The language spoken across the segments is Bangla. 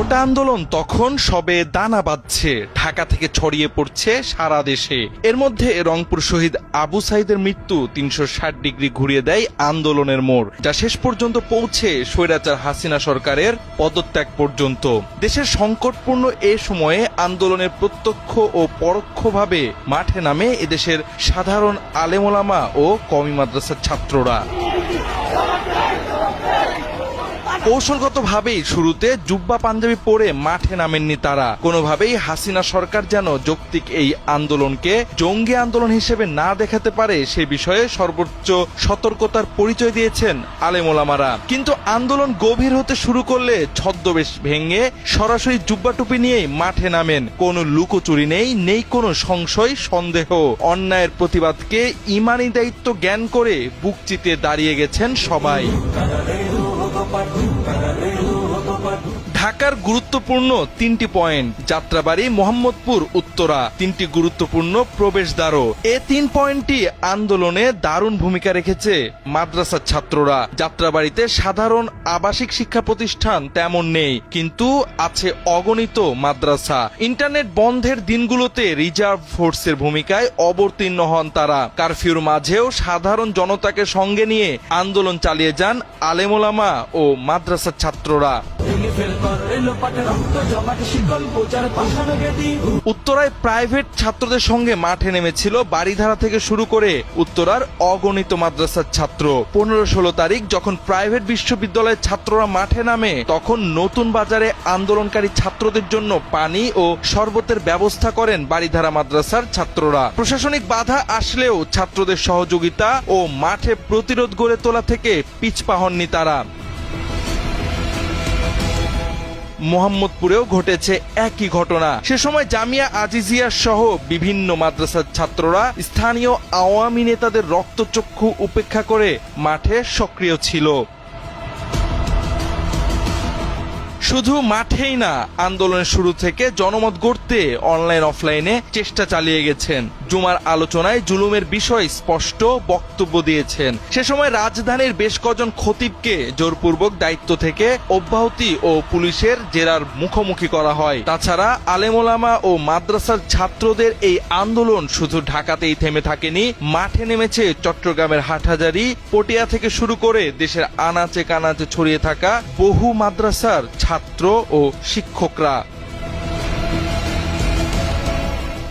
কোটা আন্দোলন তখন সবে দানা বাঁধছে, ঢাকা থেকে ছড়িয়ে পড়ছে সারা দেশে। এর মধ্যে রংপুর শহীদ আবু সাইদের মৃত্যু ৩৬০ ডিগ্রি ঘুরিয়ে দেয় আন্দোলনের মোড়, যা শেষ পর্যন্ত পৌঁছে স্বৈরাচার হাসিনা সরকারের পদত্যাগ পর্যন্ত। দেশের সংকটপূর্ণ এ সময়ে আন্দোলনের প্রত্যক্ষ ও পরোক্ষভাবে মাঠে নামে এদেশের সাধারণ আলেমোলামা ও কওমি মাদ্রাসার ছাত্ররা। কৌশলগতভাবেই শুরুতে জুব্বা পাঞ্জাবি পরে মাঠে নামেননি তারা। কোনোভাবেই হাসিনা সরকার যেন যৌক্তিক এই আন্দোলনকে জঙ্গি আন্দোলন হিসেবে না দেখাতে পারে সে বিষয়ে সর্বোচ্চ সতর্কতার পরিচয় দিয়েছেন আলেমোলামারা। কিন্তু আন্দোলন গভীর হতে শুরু করলে ছদ্মবেশ ভেঙে সরাসরি জুব্বা টুপি নিয়েই মাঠে নামেন। কোনো লুকোচুরি নেই কোনো সংশয় সন্দেহ। অন্যায়ের প্রতিবাদকে ইমানি দায়িত্ব জ্ঞান করে বুক চিতিয়ে দাঁড়িয়ে গেছেন সবাই। ঢাকার গুরুত্বপূর্ণ ৩টি পয়েন্ট, যাত্রাবাড়ি, মোহাম্মদপুর, উত্তরা, ৩টি গুরুত্বপূর্ণ প্রবেশদ্বারও। এ ৩ পয়েন্টই আন্দোলনে দারুণ ভূমিকা রেখেছে মাদ্রাসার ছাত্ররা। যাত্রাবাড়িতে সাধারণ আবাসিক শিক্ষা প্রতিষ্ঠান তেমন নেই, কিন্তু আছে অগণিত মাদ্রাসা। ইন্টারনেট বন্ধের দিনগুলোতে রিজার্ভ ফোর্সের ভূমিকায় অবতীর্ণ হন তারা। কারফিউর মাঝেও সাধারণ জনতাকে সঙ্গে নিয়ে আন্দোলন চালিয়ে যান আলেমোলামা ও মাদ্রাসার ছাত্ররা। উত্তরায় প্রাইভেট ছাত্রদের সঙ্গে মাঠে নেমেছিল বাড়িধারা থেকে শুরু করে উত্তরার অগণিত মাদ্রাসার ছাত্র। ১৫-১৬ তারিখ যখন প্রাইভেট বিশ্ববিদ্যালয়ের ছাত্ররা মাঠে নামে, তখন নতুন বাজারে আন্দোলনকারী ছাত্রদের জন্য পানি ও শরবতের ব্যবস্থা করেন বাড়িধারা মাদ্রাসার ছাত্ররা। প্রশাসনিক বাধা আসলেও ছাত্রদের সহযোগিতা ও মাঠে প্রতিরোধ গড়ে তোলা থেকে পিছপা হননি তারা। মোহাম্মদপুরেও ঘটেছে একই ঘটনা। সে সময় জামিয়া আজিজিয়া সহ বিভিন্ন মাদ্রাসার ছাত্ররা স্থানীয় আওয়ামী নেতাদের রক্তচক্ষু উপেক্ষা করে মাঠে সক্রিয় ছিল। শুধু মাঠেই না, আন্দোলনের শুরু থেকে জনমত গড়তে অনলাইন অফলাইনে চেষ্টা চালিয়ে গেছেন। জুমার আলোচনায় জুলুমের বিষয় স্পষ্ট বক্তব্য দিয়েছেন। সে সময় রাজধানীর বেশ কজন খতিবকে জোরপূর্বক দায়িত্ব থেকে অব্যাহতি ও পুলিশের জেরার মুখোমুখি করা হয়। তাছাড়া আলেমোলামা ও মাদ্রাসার ছাত্রদের এই আন্দোলন শুধু ঢাকাতেই থেমে থাকেনি, মাঠে নেমেছে চট্টগ্রামের হাটহাজারী, পটিয়া থেকে শুরু করে দেশের আনাচে কানাচে ছড়িয়ে থাকা বহু মাদ্রাসার ছাত্র ও শিক্ষকরা।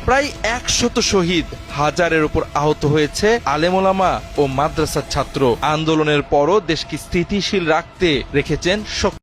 প্রায় ১০০ শহীদ, হাজারের উপর আহত হয়েছে আলেমোলামা ও মাদ্রাসার ছাত্র। আন্দোলনের পরও দেশকে স্থিতিশীল রাখতে রেখেছেন